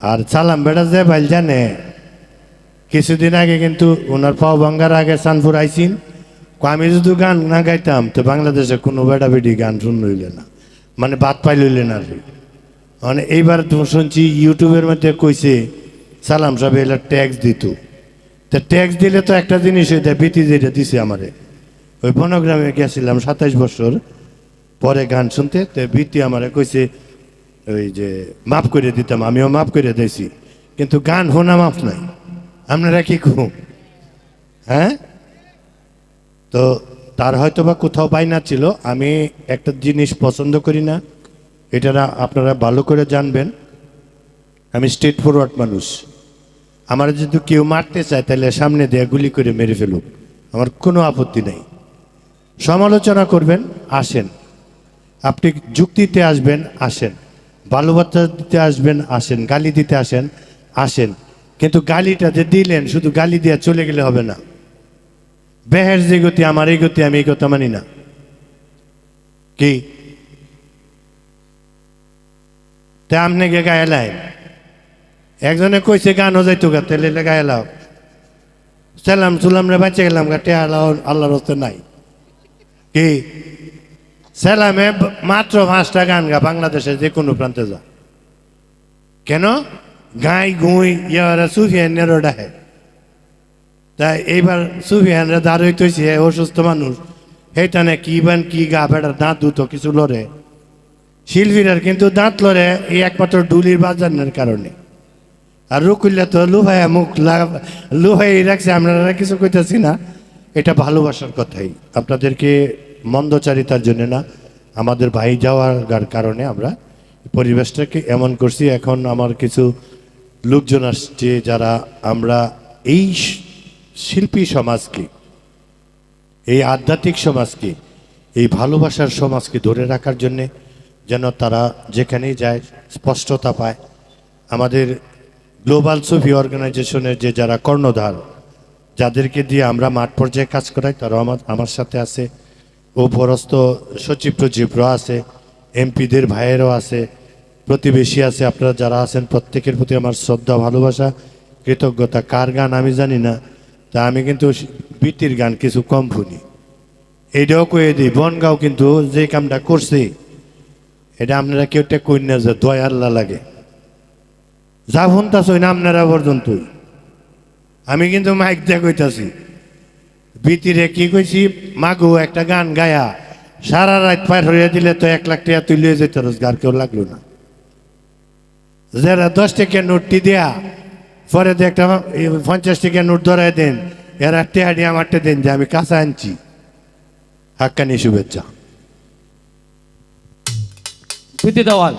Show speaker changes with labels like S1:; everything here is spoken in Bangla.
S1: আর সালাম বেটা যে ভাই জানে কিছুদিন আগে কিন্তু ওনার পাও ভাঙ্গার আগে সানপুর আইসিন আমি যদি গান না গাইতাম তো বাংলাদেশে কোনো বেটা বেটি গান শুনলে না, মানে বাদ পাইলে না আর কি। মানে এইবার তো শুনছি ইউটিউবের মধ্যে কইছে সালাম সব এলা ট্যাক্স দিত, তো ট্যাক্স দিলে তো একটা জিনিস হইতে বিতি যেটা দিছে আমারে, ওই বনগ্রামে গেছিলাম 27 বছর পরে গান শুনতে, তো বিতি আমারে কইছে ওই যে মাফ করে দিতাম, আমিও মাফ করে দিয়েছি, কিন্তু গান শোনা মাফ নাই। আপনারা কি খুব হ্যাঁ, তো তার হয়তো বা কোথাও বাইনা ছিল। আমি একটা জিনিস পছন্দ করি না, এটা আপনারা ভালো করে জানবেন। আমি স্ট্রেট ফরওয়ার্ড মানুষ। আমার যদি কেউ মারতে চায় তাহলে সামনে দিয়ে গুলি করে মেরে ফেলুক, আমার কোনো আপত্তি নেই। সমালোচনা করবেন আসেন, আপনি যুক্তিতে আসবেন আসেন, ভালোবাসা দিতে আসবেন আসেন, গালি দিতে আসেন আসেন, কিন্তু গালিটা যে দিলেন শুধু গালি দিয়ে চলে গেলে হবে না। বেহের যে গতি আমার এই গতি, আমি এই কথা মানি না। কি তা আপনি গে গায়ে লাইন একজনে কইছে গানও যাইতো গা, তেলে গায়ে লাও সালাম সুলাম রে বাঁচে গেলাম গা, টে আল্লাহর হস্তে নাই। কি সালামে মাত্র 5টা গান গা, বাংলাদেশের যে কোনো প্রান্তে যা কেন গাই গুই ইয়ারা সুফিয়ানেরও ডাহে। তাই এইবার সুফিয়ানরা দাঁড় হইতেছে অসুস্থ মানুষ, সেইটানে কি বান কি গা বেড়ার দাঁত দুটো কিছু লড়ে, শিল্পীরার কিন্তু দাঁত লড়ে এই একমাত্র ডুলির বাজানের কারণে। আর রুকুল্লা তো লুহাইয়া মুখ লুহাই রাখছে, আমরা কিছু কইতেছি না, এটা ভালোবাসার কথাই। আপনাদেরকে মন্দচারিতার জন্য না, আমাদের ভাই যাওয়ার কারণে আমরা পরিবেশটাকে এমন করছি। এখন আমার কিছু লোকজন আসছে যারা আমরা এই শিল্পী সমাজকে, এই আধ্যাত্মিক সমাজকে, এই ভালোবাসার সমাজকে ধরে রাখার জন্যে যেন তারা যেখানেই যায় স্পষ্টতা পায়। আমাদের গ্লোবাল সুফি অর্গানাইজেশনের যে যারা কর্ণধার, যাদেরকে দিয়ে আমরা মাঠ পর্যায়ে কাজ করাই, তারাও আমার সাথে আছে, উপরস্থ সচিব টচিবরা আছে, এমপিদের ভাইয়েরও আছে, প্রতিবেশী আছে, আপনারা যারা আছেন প্রত্যেকের প্রতি আমার শ্রদ্ধা ভালোবাসা কৃতজ্ঞতা। কার গান আমি জানি না, তা আমি কিন্তু বিতির গান কিছু কম শুনি, এইটাও কয়ে দিই। বনগাঁও কিন্তু যে কামটা করছে এটা আপনারা কেউ টেক কই না, যে দয়া আল্লাহ লাগে যা শুনতাছই না আপনারা পর্যন্ত। আমি কিন্তু মাইক দিয়ে কইতাছি বিতিরে কি কইছি, মাগো একটা গান গায়া সারা রাত পার হইয়া দিলে তো 1 লাখ টাকা তুলে যেত, রোজগার কেউ লাগলো না। যারা 10 টাকা নোটটি দেয়া পরে দিয়ে একটা 50 টাকা নোট ধরাই দেন, এরা টেহাডি আমারটা দেন যে আমি কাঁচা আনছি। হাক্কানি শুভেচ্ছা।
S2: প্রীতি দেওয়াল।